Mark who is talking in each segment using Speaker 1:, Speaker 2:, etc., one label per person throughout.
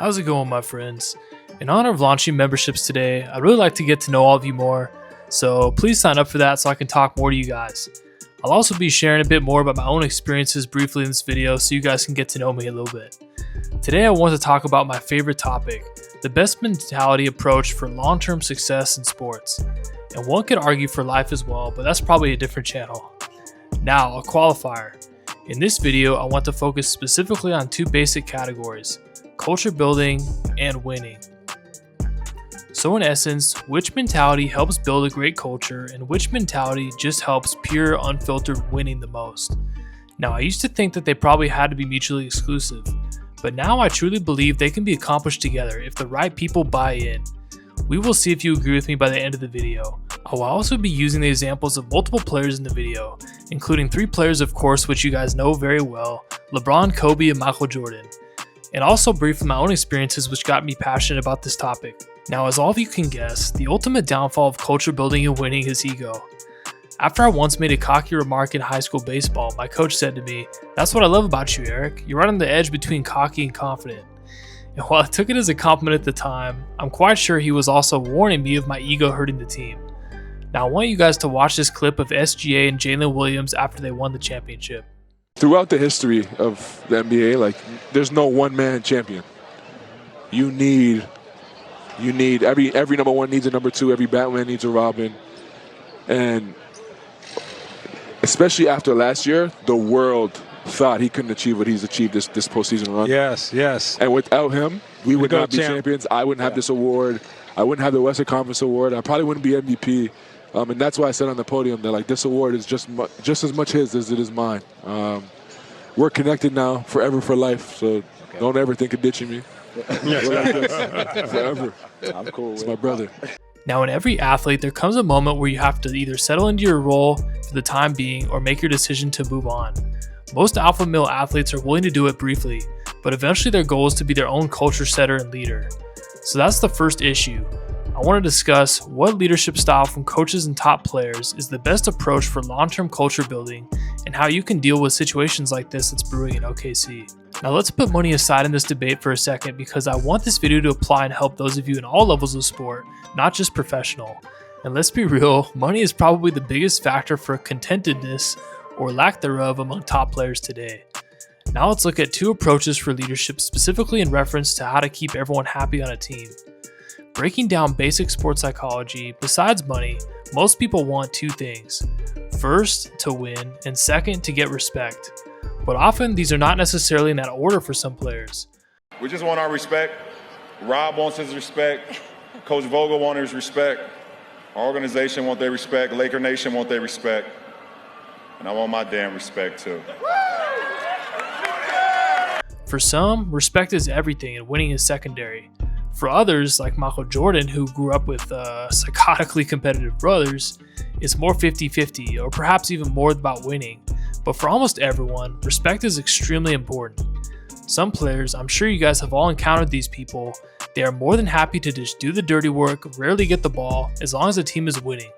Speaker 1: How's it going, my friends? In honor of launching memberships today, I'd really like to get to know all of you more, so please sign up for that so I can talk more to you guys. I'll also be sharing a bit more about my own experiences briefly in this video so you guys can get to know me a little bit. Today I want to talk about my favorite topic, the best mentality approach for long-term success in sports. And one could argue for life as well, but that's probably a different channel. Now, a qualifier. In this video, I want to focus specifically on two basic categories, culture building and winning. So in essence, which mentality helps build a great culture and which mentality just helps pure, unfiltered winning the most? Now, I used to think that they probably had to be mutually exclusive, but now I truly believe they can be accomplished together if the right people buy in. We will see if you agree with me by the end of the video. I will also be using the examples of multiple players in the video, including three players of course which you guys know very well, LeBron, Kobe, and Michael Jordan, and also briefly my own experiences which got me passionate about this topic. Now, as all of you can guess, the ultimate downfall of culture building and winning is ego. After I once made a cocky remark in high school baseball, my coach said to me, "That's what I love about you, Eric. You're right on the edge between cocky and confident." And while I took it as a compliment at the time, I'm quite sure he was also warning me of my ego hurting the team. Now I want you guys to watch this clip of SGA and Jalen Williams after they won the championship.
Speaker 2: Throughout the history of the NBA, there's no one-man champion. You need every number one needs a number two, every Batman needs a Robin. And especially after last year, the world thought he couldn't achieve what he's achieved this postseason run.
Speaker 3: Yes.
Speaker 2: And without him, we would not be champions. I wouldn't have this award. I wouldn't have the Western Conference award. I probably wouldn't be MVP. And that's why I said on the podium that this award is just as much his as it is mine. We're connected now, forever for life. So don't ever think of ditching me. Forever. I'm cool. It's my brother.
Speaker 1: Now, in every athlete, there comes a moment where you have to either settle into your role for the time being or make your decision to move on. Most alpha male athletes are willing to do it briefly, but eventually their goal is to be their own culture setter and leader. So that's the first issue. I want to discuss what leadership style from coaches and top players is the best approach for long-term culture building and how you can deal with situations like this that's brewing in OKC. Now let's put money aside in this debate for a second because I want this video to apply and help those of you in all levels of sport, not just professional. And let's be real, money is probably the biggest factor for contentedness or lack thereof among top players today. Now let's look at two approaches for leadership specifically in reference to how to keep everyone happy on a team. Breaking down basic sports psychology, besides money, most people want two things. First, to win, and second, to get respect. But often, these are not necessarily in that order for some players.
Speaker 4: We just want our respect. Rob wants his respect. Coach Vogel wants his respect. Our organization wants their respect. Laker Nation wants their respect. And I want my damn respect too.
Speaker 1: For some, respect is everything and winning is secondary. For others, like Michael Jordan, who grew up with psychotically competitive brothers, it's more 50-50 or perhaps even more about winning. But for almost everyone, respect is extremely important. Some players, I'm sure you guys have all encountered these people, they are more than happy to just do the dirty work, rarely get the ball, as long as the team is winning.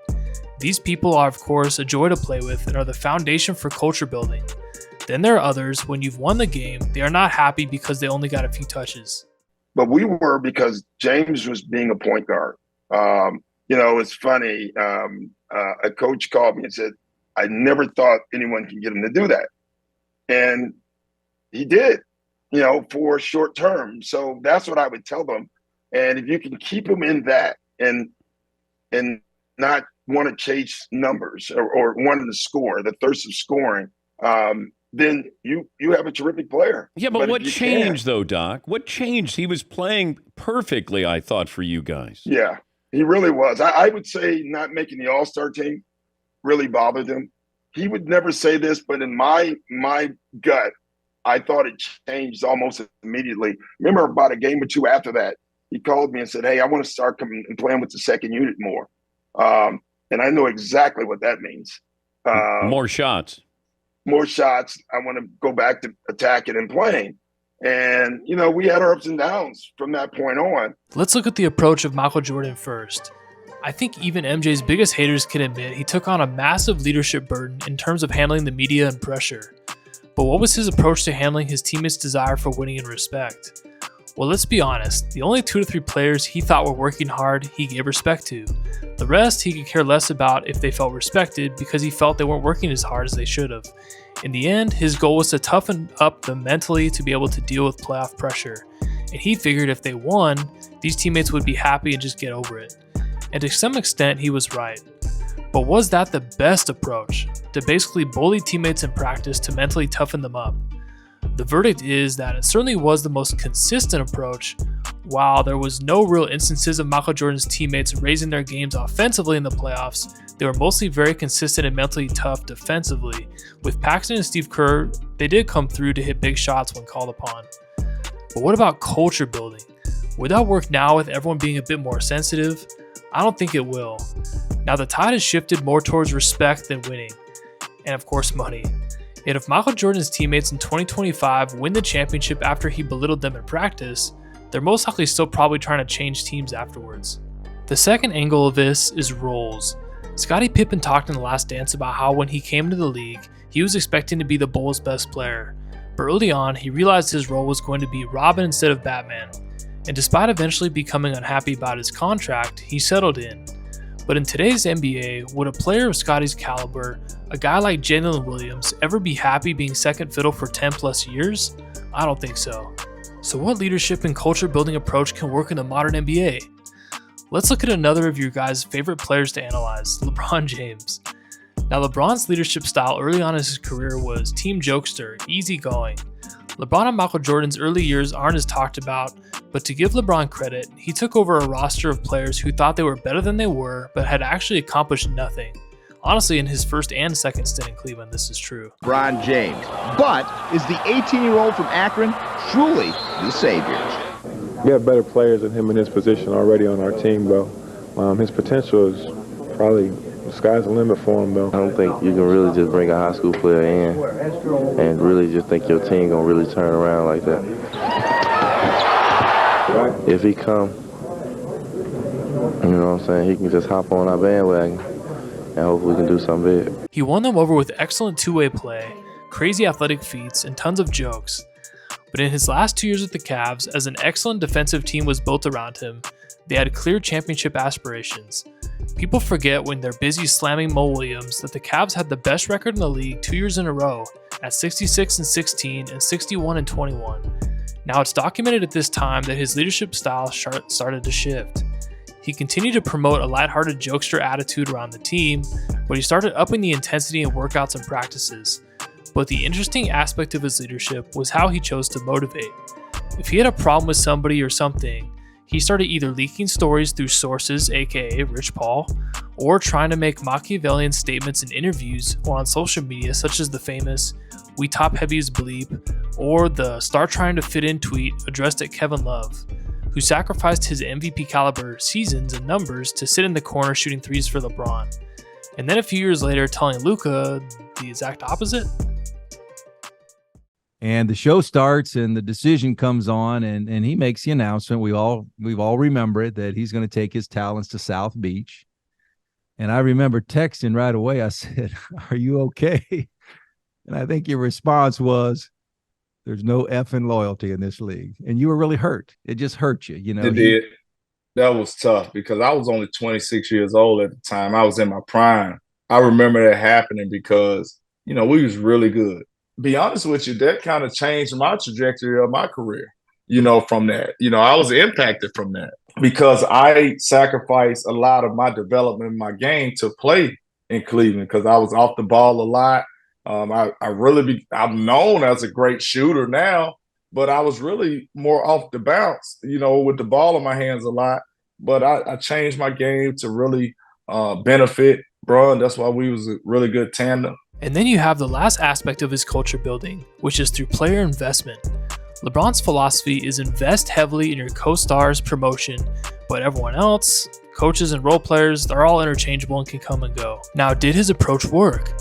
Speaker 1: These people are of course a joy to play with and are the foundation for culture building. Then there are others, when you've won the game, they are not happy because they only got a few touches.
Speaker 5: But we were because James was being a point guard. It's funny. A coach called me and said, I never thought anyone can get him to do that. And he did, for short term. So that's what I would tell them. And if you can keep him in that and not want to chase numbers or wanting to score, the thirst of scoring, then you have a terrific player.
Speaker 6: Yeah, but what changed, though, Doc? What changed? He was playing perfectly, I thought, for you guys.
Speaker 5: Yeah, he really was. I would say not making the All-Star team really bothered him. He would never say this, but in my gut, I thought it changed almost immediately. Remember, about a game or two after that, he called me and said, "Hey, I want to start coming and playing with the second unit more." And I know exactly what that means.
Speaker 6: More shots.
Speaker 5: More shots. I want to go back to attacking and playing. And, we had our ups and downs from that point on.
Speaker 1: Let's look at the approach of Michael Jordan first. I think even MJ's biggest haters can admit he took on a massive leadership burden in terms of handling the media and pressure. But what was his approach to handling his teammates' desire for winning and respect? Well, let's be honest, the only 2 to 3 players he thought were working hard, he gave respect to. The rest, he could care less about if they felt respected because he felt they weren't working as hard as they should have. In the end, his goal was to toughen up them mentally to be able to deal with playoff pressure. And he figured if they won, these teammates would be happy and just get over it. And to some extent, he was right. But was that the best approach? To basically bully teammates in practice to mentally toughen them up? The verdict is that it certainly was the most consistent approach. While there was no real instances of Michael Jordan's teammates raising their games offensively in the playoffs, they were mostly very consistent and mentally tough defensively. With Paxson and Steve Kerr, they did come through to hit big shots when called upon. But what about culture building? Would that work now with everyone being a bit more sensitive? I don't think it will. Now the tide has shifted more towards respect than winning, and of course money. Yet if Michael Jordan's teammates in 2025 win the championship after he belittled them in practice, they're most likely still probably trying to change teams afterwards. The second angle of this is roles. Scottie Pippen talked in The Last Dance about how when he came to the league, he was expecting to be the Bulls' best player. But early on, he realized his role was going to be Robin instead of Batman. And despite eventually becoming unhappy about his contract, he settled in. But in today's NBA, would a player of Scottie's caliber, a guy like Jalen Williams, ever be happy being second fiddle for 10 plus years? I don't think so. So what leadership and culture building approach can work in the modern NBA? Let's look at another of your guys' favorite players to analyze, LeBron James. Now LeBron's leadership style early on in his career was team jokester, easygoing. LeBron and Michael Jordan's early years aren't as talked about, but to give LeBron credit, he took over a roster of players who thought they were better than they were, but had actually accomplished nothing. Honestly, in his first and second stint in Cleveland, this is true.
Speaker 3: LeBron James. But is the 18-year-old from Akron truly the savior?
Speaker 7: We have better players than him in his position already on our team, though. His potential is probably, the sky's the limit for him, though.
Speaker 8: I don't think you can really just bring a high school player in and really just think your team gonna really turn around like that. Right. If he come, you know what I'm saying, he can just hop on our bandwagon and hopefully we can do something big.
Speaker 1: He won them over with excellent two-way play, crazy athletic feats, and tons of jokes. But in his last 2 years with the Cavs, as an excellent defensive team was built around him, they had clear championship aspirations. People forget when they're busy slamming Mo Williams that the Cavs had the best record in the league 2 years in a row at 66-16 and 61-21. Now it's documented at this time that his leadership style started to shift. He continued to promote a lighthearted jokester attitude around the team, but he started upping the intensity in workouts and practices. But the interesting aspect of his leadership was how he chose to motivate. If he had a problem with somebody or something, he started either leaking stories through sources, aka Rich Paul, or trying to make Machiavellian statements in interviews or on social media, such as the famous "We top heavies bleep" or the "Start trying to fit in" tweet addressed at Kevin Love, who sacrificed his MVP caliber seasons and numbers to sit in the corner shooting threes for LeBron. And then a few years later telling Luka the exact opposite.
Speaker 9: And the show starts and the decision comes on and he makes the announcement. We've all remember it, that he's going to take his talents to South Beach. And I remember texting right away. I said, "Are you okay?" And I think your response was, "There's no effing loyalty in this league." And you were really hurt. It just hurt you, you know.
Speaker 10: It did. That was tough because I was only 26 years old at the time. I was in my prime. I remember that happening because, we was really good. Be honest with you, that kind of changed my trajectory of my career, from that. I was impacted from that because I sacrificed a lot of my development in my game to play in Cleveland because I was off the ball a lot. I'm known as a great shooter now, but I was really more off the bounce, with the ball in my hands a lot. But I changed my game to really benefit Bron. That's why we was a really good tandem.
Speaker 1: And then you have the last aspect of his culture building, which is through player investment. LeBron's philosophy is invest heavily in your co-stars' promotion, but everyone else, coaches and role players, they're all interchangeable and can come and go. Now, did his approach work?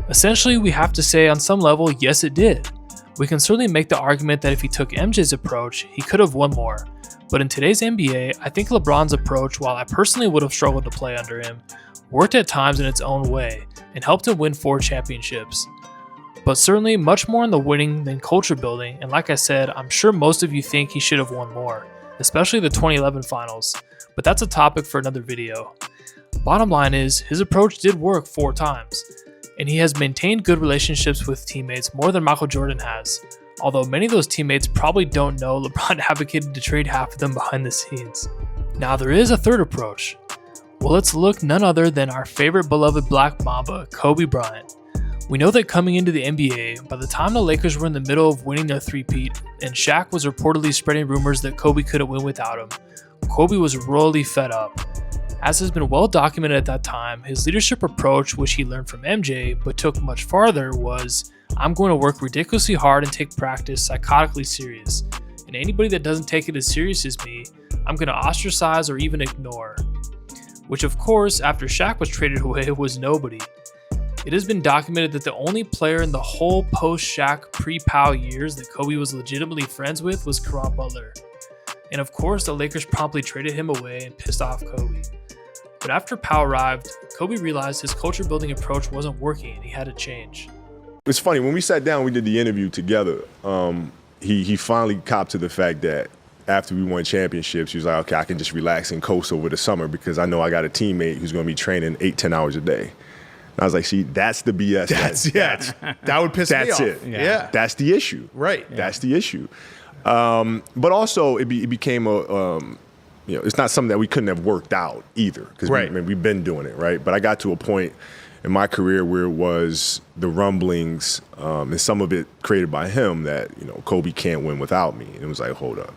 Speaker 1: Essentially, we have to say on some level, yes, it did. We can certainly make the argument that if he took MJ's approach, he could have won more. But in today's NBA, I think LeBron's approach, while I personally would have struggled to play under him, worked at times in its own way and helped him win 4 championships. but certainly much more on the winning than culture building, and like I said, I'm sure most of you think he should have won more, especially the 2011 finals, but that's a topic for another video. Bottom line is, his approach did work 4 times, and he has maintained good relationships with teammates more than Michael Jordan has, although many of those teammates probably don't know LeBron advocated to trade half of them behind the scenes. Now there is a third approach. Well, let's look none other than our favorite beloved Black Mamba, Kobe Bryant. We know that coming into the NBA, by the time the Lakers were in the middle of winning their three-peat, and Shaq was reportedly spreading rumors that Kobe couldn't win without him, Kobe was royally fed up. As has been well documented at that time, his leadership approach, which he learned from MJ but took much farther, was, I'm going to work ridiculously hard and take practice psychotically serious, and anybody that doesn't take it as serious as me, I'm going to ostracize or even ignore. Which of course, after Shaq was traded away, was nobody. It has been documented that the only player in the whole post-Shaq pre-Powell years that Kobe was legitimately friends with was Caron Butler. And of course, the Lakers promptly traded him away and pissed off Kobe. But after Powell arrived, Kobe realized his culture building approach wasn't working and he had to change.
Speaker 11: It's funny, when we sat down, we did the interview together, he finally copped to the fact that after we won championships, he was like, okay, I can just relax and coast over the summer because I know I got a teammate who's going to be training 8-10 hours a day. And I was like, see, that's the BS.
Speaker 12: That would piss me off.
Speaker 11: That's it.
Speaker 12: Yeah.
Speaker 11: That's the issue.
Speaker 12: Right.
Speaker 11: That's the issue. But also, it became it's not something that we couldn't have worked out either because we've been doing it, right? But I got to a point in my career where it was the rumblings, and some of it created by him that, Kobe can't win without me. And it was like, hold up.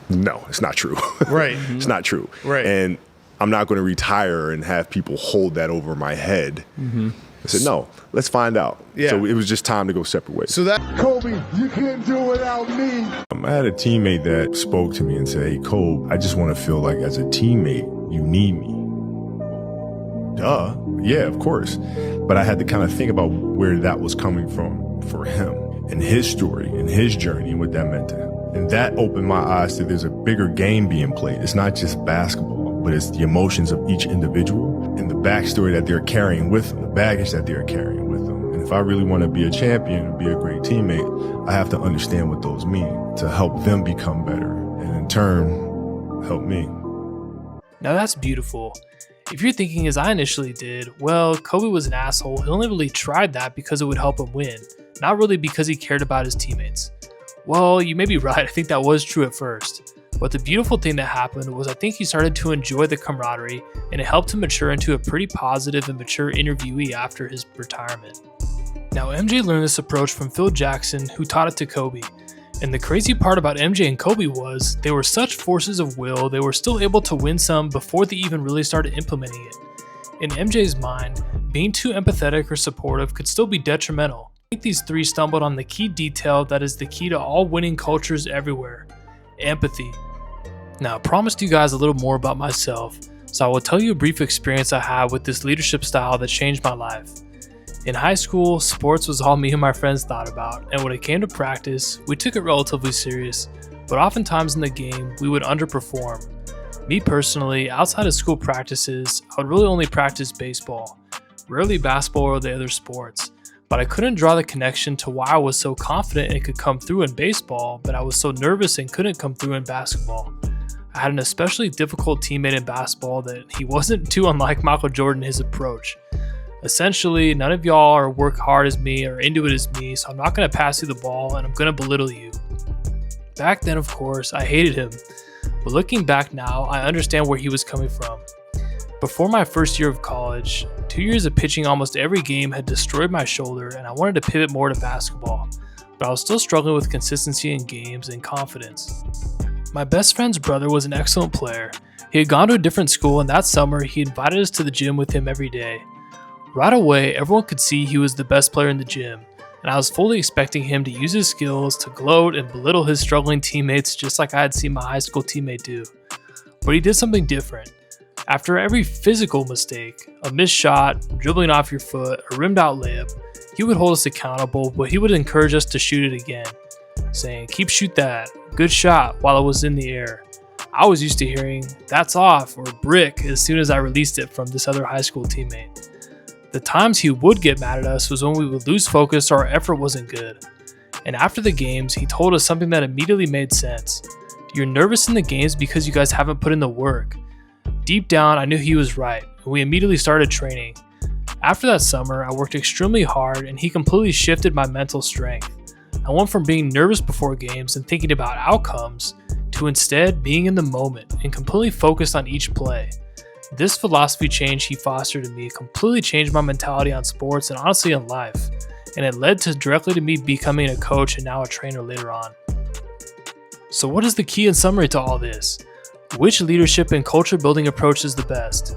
Speaker 11: No, it's not true.
Speaker 12: Right.
Speaker 11: It's not true.
Speaker 12: Right.
Speaker 11: And I'm not going to retire and have people hold that over my head. Mm-hmm. I said, no, let's find out.
Speaker 12: Yeah.
Speaker 11: So it was just time to go separate ways.
Speaker 12: So that
Speaker 13: Kobe, you can't do it without me.
Speaker 11: I had a teammate that spoke to me and said, hey, Kobe, I just want to feel like as a teammate, you need me. Duh. Yeah, of course. But I had to kind of think about where that was coming from for him and his story and his journey and what that meant to him. And that opened my eyes to there's a bigger game being played. It's not just basketball, but it's the emotions of each individual and the backstory that they're carrying with them, the baggage that they're carrying with them. And if I really want to be a champion and be a great teammate, I have to understand what those mean to help them become better and in turn, help me.
Speaker 1: Now that's beautiful. If you're thinking as I initially did, well, Kobe was an asshole, he only really tried that because it would help him win, not really because he cared about his teammates. Well, you may be right, I think that was true at first. But the beautiful thing that happened was I think he started to enjoy the camaraderie and it helped him mature into a pretty positive and mature interviewee after his retirement. Now MJ learned this approach from Phil Jackson, who taught it to Kobe. And the crazy part about MJ and Kobe was they were such forces of will, they were still able to win some before they even really started implementing it. In MJ's mind, being too empathetic or supportive could still be detrimental. I think these three stumbled on the key detail that is the key to all winning cultures everywhere: empathy. Now, I promised you guys a little more about myself, so I will tell you a brief experience I had with this leadership style that changed my life. In high school, sports was all me and my friends thought about, and when it came to practice, we took it relatively serious, but oftentimes in the game, we would underperform. Me personally, outside of school practices, I would really only practice baseball, rarely basketball or the other sports. But I couldn't draw the connection to why I was so confident it could come through in baseball, but I was so nervous and couldn't come through in basketball. I had an especially difficult teammate in basketball that he wasn't too unlike Michael Jordan in his approach. Essentially, none of y'all are work hard as me or into it as me, so I'm not going to pass you the ball and I'm going to belittle you. Back then, of course, I hated him, but looking back now, I understand where he was coming from. Before my first year of college, 2 years of pitching almost every game had destroyed my shoulder and I wanted to pivot more to basketball, but I was still struggling with consistency in games and confidence. My best friend's brother was an excellent player. He had gone to a different school and that summer he invited us to the gym with him every day. Right away, everyone could see he was the best player in the gym, and I was fully expecting him to use his skills to gloat and belittle his struggling teammates just like I had seen my high school teammate do. But he did something different. After every physical mistake, a missed shot, dribbling off your foot, a rimmed out layup, he would hold us accountable, but he would encourage us to shoot it again, saying, "Keep shoot that, good shot," while it was in the air. I was used to hearing, "That's off," or "brick," as soon as I released it from this other high school teammate. The times he would get mad at us was when we would lose focus or our effort wasn't good. And after the games, he told us something that immediately made sense. You're nervous in the games because you guys haven't put in the work. Deep down, I knew he was right, and we immediately started training. After that summer, I worked extremely hard and he completely shifted my mental strength. I went from being nervous before games and thinking about outcomes to instead being in the moment and completely focused on each play. This philosophy change he fostered in me completely changed my mentality on sports and honestly in life, and it led directly to me becoming a coach and now a trainer later on. So what is the key and summary to all this? Which leadership and culture building approach is the best?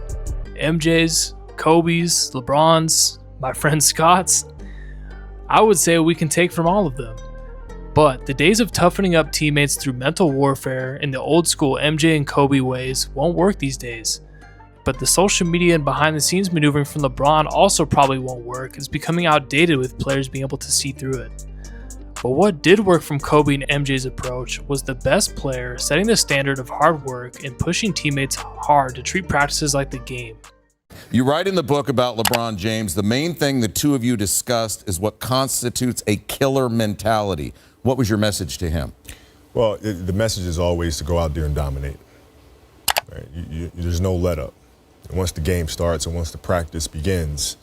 Speaker 1: MJ's, Kobe's, LeBron's, my friend Scott's? I would say we can take from all of them. But the days of toughening up teammates through mental warfare in the old school MJ and Kobe ways won't work these days. But the social media and behind the scenes maneuvering from LeBron also probably won't work. It's becoming outdated with players being able to see through it. But what did work from Kobe and MJ's approach was the best player setting the standard of hard work and pushing teammates hard to treat practices like the game.
Speaker 14: You write in the book about LeBron James, the main thing the two of you discussed is what constitutes a killer mentality. What was your message to him?
Speaker 11: Well, the message is always to go out there and dominate. Right? There's no let up. And once the game starts and once the practice begins,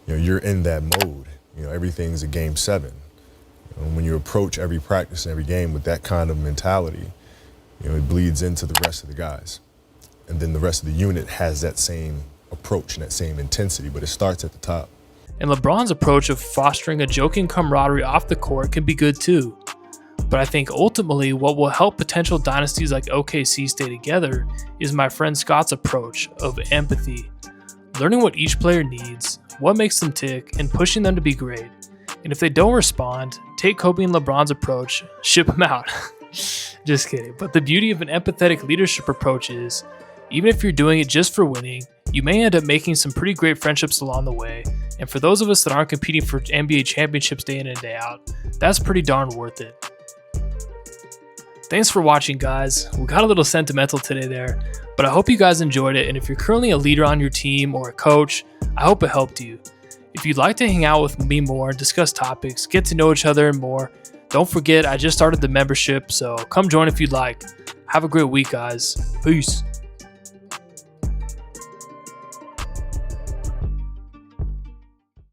Speaker 11: you're in that mode. Everything's a game 7. When you approach every practice and every game with that kind of mentality, it bleeds into the rest of the guys. And then the rest of the unit has that same approach and that same intensity, but it starts at the top.
Speaker 1: And LeBron's approach of fostering a joking camaraderie off the court can be good too. But I think ultimately what will help potential dynasties like OKC stay together is my friend Scott's approach of empathy, learning what each player needs, what makes them tick, and pushing them to be great. And if they don't respond, take Kobe and LeBron's approach, ship them out. Just kidding. But the beauty of an empathetic leadership approach is, even if you're doing it just for winning, you may end up making some pretty great friendships along the way. And for those of us that aren't competing for NBA championships day in and day out, that's pretty darn worth it. Thanks for watching, guys. We got a little sentimental today there, but I hope you guys enjoyed it. And if you're currently a leader on your team or a coach, I hope it helped you. If you'd like to hang out with me more, discuss topics, get to know each other and more, don't forget I just started the membership, so come join if you'd like. Have a great week, guys. Peace.